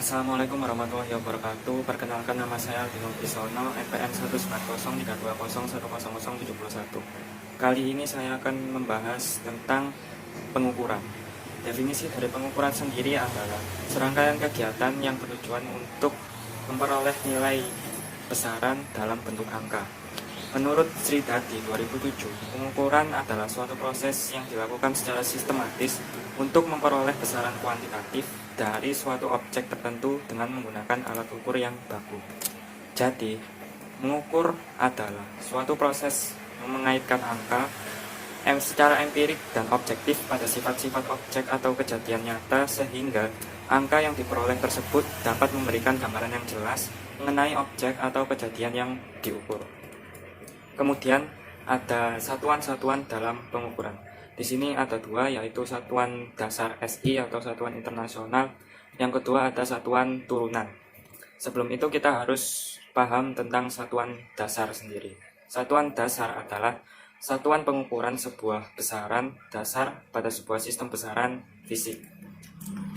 Assalamualaikum warahmatullahi wabarakatuh. Perkenalkan, nama saya Aldino Pisono, NPM 19032010071. Kali ini saya akan membahas tentang pengukuran. Definisi dari pengukuran sendiri adalah serangkaian kegiatan yang bertujuan untuk memperoleh nilai besaran dalam bentuk angka. Menurut Sri Dadi 2007, pengukuran adalah suatu proses yang dilakukan secara sistematis untuk memperoleh besaran kuantitatif dari suatu objek tertentu dengan menggunakan alat ukur yang baku. Jadi, mengukur adalah suatu proses yang mengaitkan angka secara empirik dan objektif pada sifat-sifat objek atau kejadian nyata, sehingga angka yang diperoleh tersebut dapat memberikan gambaran yang jelas mengenai objek atau kejadian yang diukur. Kemudian ada satuan-satuan dalam pengukuran. Di sini ada dua, yaitu satuan dasar SI atau satuan internasional. Yang kedua ada satuan turunan. Sebelum itu kita harus paham tentang satuan dasar sendiri. Satuan dasar adalah satuan pengukuran sebuah besaran dasar pada sebuah sistem besaran fisik.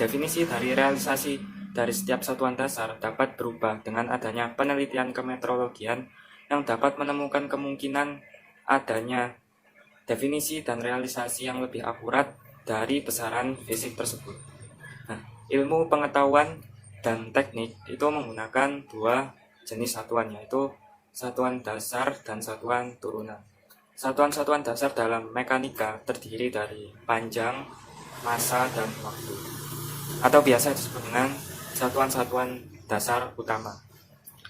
Definisi dari realisasi dari setiap satuan dasar dapat berubah dengan adanya penelitian kemetrologian yang dapat menemukan kemungkinan adanya definisi dan realisasi yang lebih akurat dari besaran fisik tersebut. Nah, ilmu pengetahuan dan teknik itu menggunakan dua jenis satuan, yaitu satuan dasar dan satuan turunan. Satuan-satuan dasar dalam mekanika terdiri dari panjang, massa, dan waktu, atau biasa disebut dengan satuan-satuan dasar utama.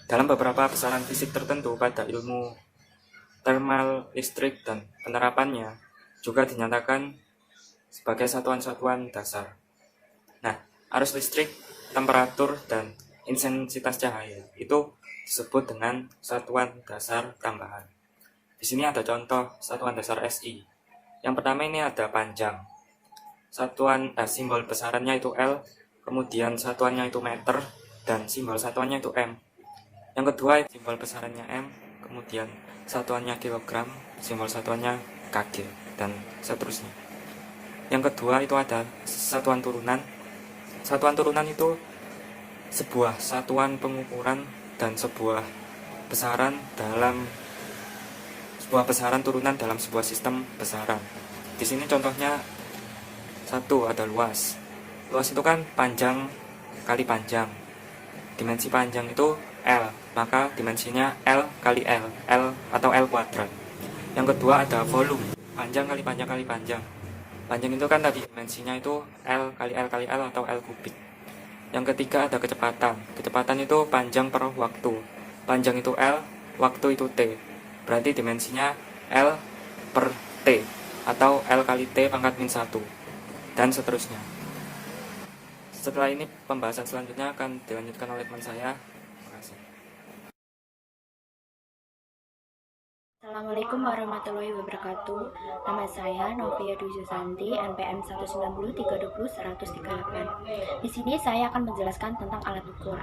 Dalam beberapa besaran fisik tertentu pada ilmu thermal listrik dan penerapannya juga dinyatakan sebagai satuan-satuan dasar. Nah, arus listrik, temperatur, dan intensitas cahaya itu disebut dengan satuan dasar tambahan. Di sini ada contoh satuan dasar SI. Yang pertama ini ada panjang. Simbol besarannya itu L, kemudian satuannya itu meter, dan simbol satuannya itu M. Yang kedua, simbol besarannya M, kemudian satuannya kilogram, simbol satuannya kg, dan seterusnya. Yang kedua itu ada satuan turunan. Satuan turunan itu sebuah satuan pengukuran dan sebuah besaran turunan dalam sebuah sistem besaran. Di sini contohnya satu ada luas. Luas itu kan panjang kali panjang. Dimensi panjang itu L, maka dimensinya L kali L atau L kuadrat. Yang kedua ada volume, panjang kali panjang kali panjang. Panjang itu kan tadi dimensinya itu L kali L kali L atau L kubik. Yang ketiga ada kecepatan. Kecepatan itu panjang per waktu. Panjang itu L, waktu itu T. Berarti dimensinya L per T atau L kali T pangkat min 1, dan seterusnya. Setelah ini pembahasan selanjutnya akan dilanjutkan oleh teman saya. Assalamualaikum warahmatullahi wabarakatuh. Nama saya Novia Dwi Susanti, NPM 190320138. Di sini saya akan menjelaskan tentang alat ukur.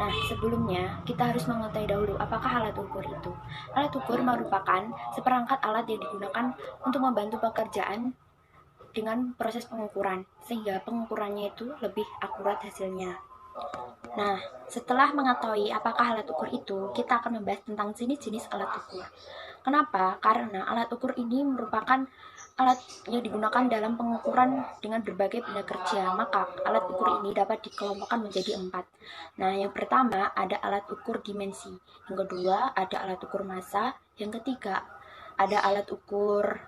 Nah, sebelumnya kita harus mengetahui dahulu apakah alat ukur itu. Alat ukur merupakan seperangkat alat yang digunakan untuk membantu pekerjaan dengan proses pengukuran, sehingga pengukurannya itu lebih akurat hasilnya. Nah, setelah mengetahui apakah alat ukur itu, kita akan membahas tentang jenis-jenis alat ukur. Kenapa? Karena alat ukur ini merupakan alat yang digunakan dalam pengukuran dengan berbagai benda kerja. Maka alat ukur ini dapat dikelompokkan menjadi 4. Nah, yang pertama ada alat ukur dimensi. Yang kedua ada alat ukur massa. Yang ketiga ada alat ukur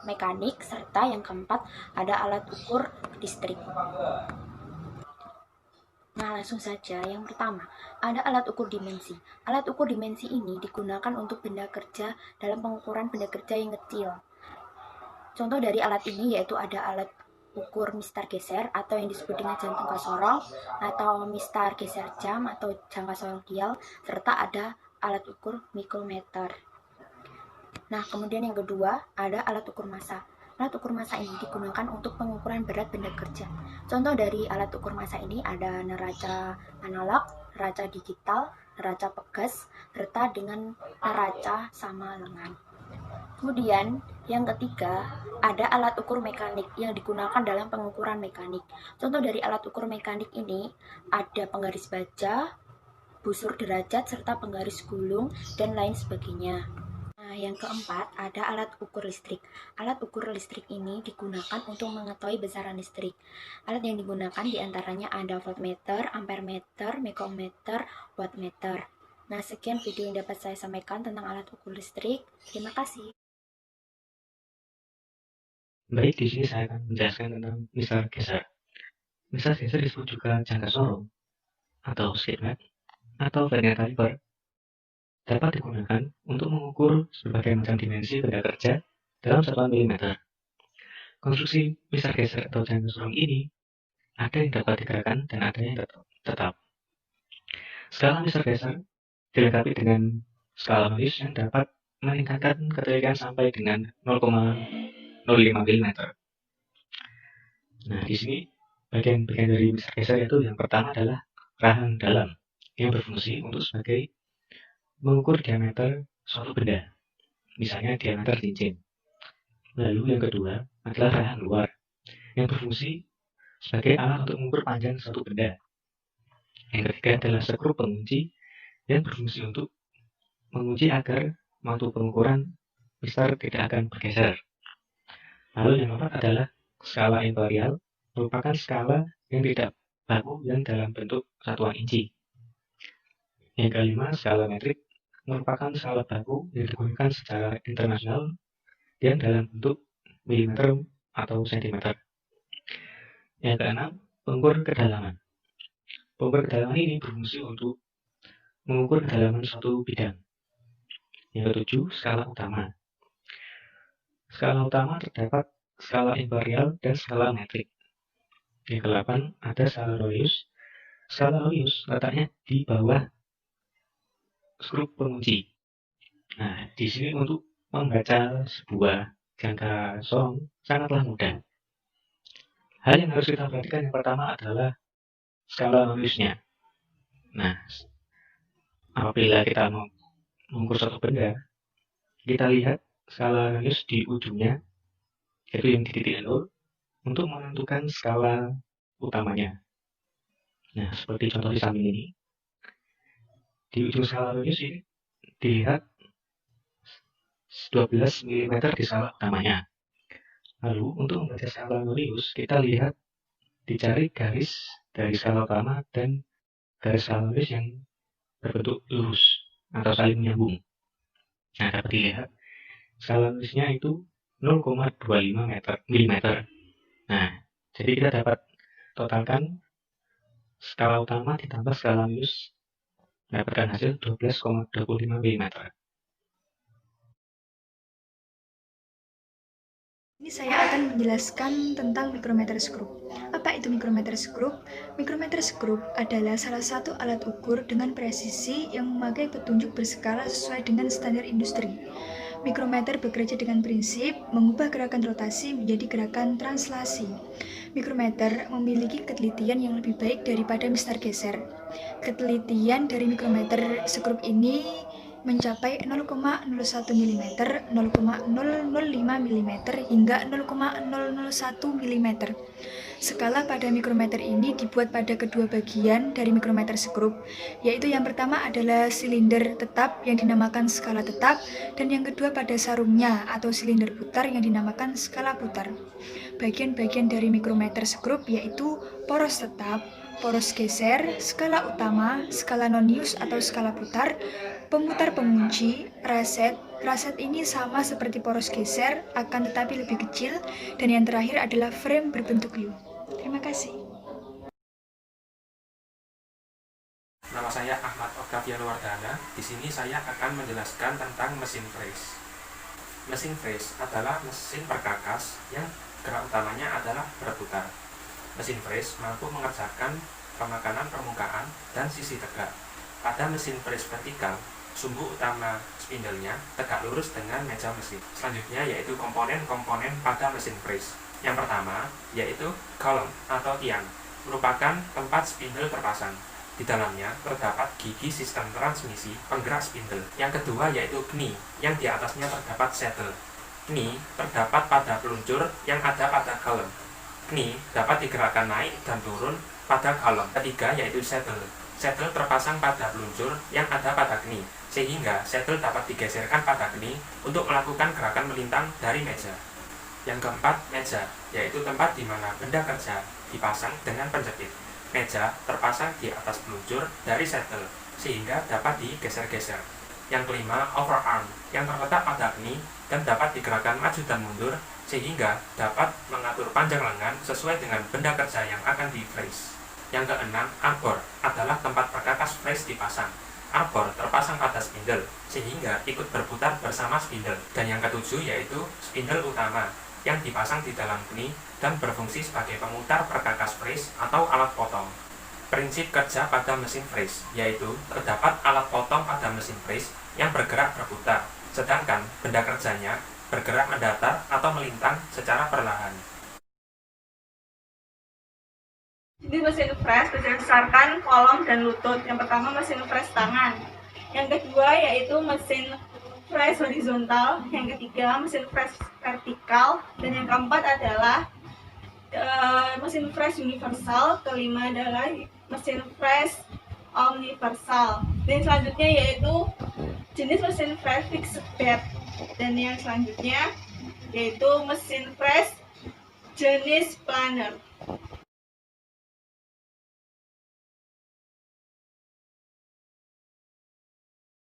mekanik. Serta yang keempat ada alat ukur listrik. Nah, langsung saja. Yang pertama, ada alat ukur dimensi. Alat ukur dimensi ini digunakan untuk benda kerja dalam pengukuran benda kerja yang kecil. Contoh dari alat ini yaitu ada alat ukur mistar geser atau yang disebut dengan jam tengah sorong, atau mistar geser jam atau jangka sorong dial, serta ada alat ukur mikrometer. Nah, kemudian yang kedua ada alat ukur massa. Alat ukur massa ini digunakan untuk pengukuran berat benda kerja. Contoh dari alat ukur massa ini ada neraca analog, neraca digital, neraca pegas, serta dengan neraca sama lengan. Kemudian Yang ketiga, ada alat ukur mekanik yang digunakan dalam pengukuran mekanik. Contoh dari alat ukur mekanik ini ada penggaris baja, busur derajat, serta penggaris gulung, dan lain sebagainya. Nah, yang keempat, ada alat ukur listrik. Alat ukur listrik ini digunakan untuk mengetahui besaran listrik. Alat yang digunakan diantaranya ada voltmeter, ampermeter, micrometer, wattmeter. Nah, sekian video yang dapat saya sampaikan tentang alat ukur listrik. Terima kasih. Baik, di sini saya akan menjelaskan tentang misal geser. Misal geser disebut juga jangka sorong atau skid mark atau vernier caliper, dapat digunakan untuk mengukur berbagai macam dimensi benda kerja dalam satuan milimeter. Konstruksi misal geser atau jangka sorong ini ada yang dapat digerakkan dan ada yang tetap. Skala misal geser dilengkapi dengan skala Mohs yang dapat meningkatkan ketelitian sampai dengan 0,05 mm. Nah, di sini bagian-bagian dari misal geser yaitu yang pertama adalah rahang dalam yang berfungsi untuk sebagai mengukur diameter suatu benda, misalnya diameter cincin. Lalu yang kedua adalah rahang luar yang berfungsi sebagai alat untuk mengukur panjang suatu benda. Yang ketiga adalah skru pengunci yang berfungsi untuk mengunci agar waktu pengukuran besar tidak akan bergeser. Lalu yang keempat adalah skala imperial, merupakan skala yang tidak baku yang dalam bentuk satuan inci. Yang kelima, skala metrik, merupakan skala baku yang digunakan secara internasional yang dalam bentuk milimeter atau sentimeter. Yang keenam, pengukur kedalaman. Pengukur kedalaman ini berfungsi untuk mengukur kedalaman suatu bidang. Yang ketujuh, skala utama. Skala utama terdapat skala imperial dan skala metrik. Yang kedelapan, ada skala Royus. Skala Royus letaknya di bawah skru pengunci. Nah, di sini untuk membaca sebuah jangka sorong sangatlah mudah. Hal yang harus kita perhatikan yang pertama adalah skala Royusnya. Nah, apabila kita mau mengukur suatu benda, kita lihat skala Royus di ujungnya, yaitu yang di titik 0, untuk menentukan skala utamanya. Nah, seperti contoh di samping ini, di ujung skala Royus ini dilihat 12 mm di skala utamanya. Lalu, untuk membaca skala Royus, kita lihat dicari garis dari skala utama dan garis skala Royus yang berbentuk lurus atau saling menyambung. Nah, dapat dilihat skala Royusnya itu 0,25 mm. Nah, jadi kita dapat totalkan skala utama ditambah skala Royus mendapatkan hasil 12,25 mm. Ini saya akan menjelaskan tentang micrometer screw. Apa itu micrometer screw? Micrometer screw adalah salah satu alat ukur dengan presisi yang memakai petunjuk berskala sesuai dengan standar industri. Mikrometer bekerja dengan prinsip mengubah gerakan rotasi menjadi gerakan translasi. Mikrometer memiliki ketelitian yang lebih baik daripada mistar geser. Ketelitian dari mikrometer screw ini mencapai 0,01 mm, 0,005 mm, hingga 0,001 mm. Skala pada mikrometer ini dibuat pada kedua bagian dari mikrometer screw, yaitu yang pertama adalah silinder tetap yang dinamakan skala tetap, dan yang kedua pada sarungnya atau silinder putar yang dinamakan skala putar. Bagian-bagian dari mikrometer screw yaitu poros tetap, poros geser, skala utama, skala nonius atau skala putar, pemutar pengunci, raset. Raset ini sama seperti poros geser, akan tetapi lebih kecil, dan yang terakhir adalah frame berbentuk U. Terima kasih. Nama saya Ahmad Octavian Wardana. Di sini saya akan menjelaskan tentang mesin fres. Mesin fres adalah mesin perkakas yang gerak utamanya adalah berputar. Mesin fres mampu mengerjakan pemakanan permukaan dan sisi tegak. Pada mesin fres vertikal, sumbu utama spindlenya tegak lurus dengan meja mesin. Selanjutnya yaitu komponen-komponen pada mesin fres. Yang pertama yaitu column atau tiang, merupakan tempat spindle terpasang. Di dalamnya terdapat gigi sistem transmisi penggerak spindle. Yang kedua yaitu kni, yang di atasnya terdapat saddle. Kni terdapat pada peluncur yang ada pada column. Kni dapat digerakkan naik dan turun pada column. Ketiga yaitu saddle. Saddle terpasang pada peluncur yang ada pada kni, sehingga saddle dapat digeserkan pada kni untuk melakukan gerakan melintang dari meja. Yang keempat, meja, yaitu tempat di mana benda kerja dipasang dengan penjepit. Meja terpasang di atas peluncur dari saddle, sehingga dapat digeser-geser. Yang kelima, overarm, yang terletak pada kni dan dapat digerakkan maju dan mundur, sehingga dapat mengatur panjang lengan sesuai dengan benda kerja yang akan di-freeze. Yang keenam, arbor, adalah tempat perkakas freeze dipasang. Arbor terpasang pada spindle, sehingga ikut berputar bersama spindle. Dan yang ketujuh yaitu spindle utama, yang dipasang di dalam kni dan berfungsi sebagai pemutar perkakas freeze atau alat potong. Prinsip kerja pada mesin freeze, yaitu terdapat alat potong pada mesin freeze yang bergerak berputar, sedangkan benda kerjanya bergerak mendatar atau melintang secara perlahan. Jadi mesin freeze berdasarkan kolom dan lutut. Yang pertama mesin freeze tangan. Yang kedua yaitu mesin freeze horizontal. Yang ketiga mesin freeze vertikal. Dan yang keempat adalah mesin freeze universal. Kelima adalah mesin freeze universal. Dan selanjutnya yaitu jenis mesin freeze fixed bed. Dan yang selanjutnya yaitu mesin freeze jenis planer.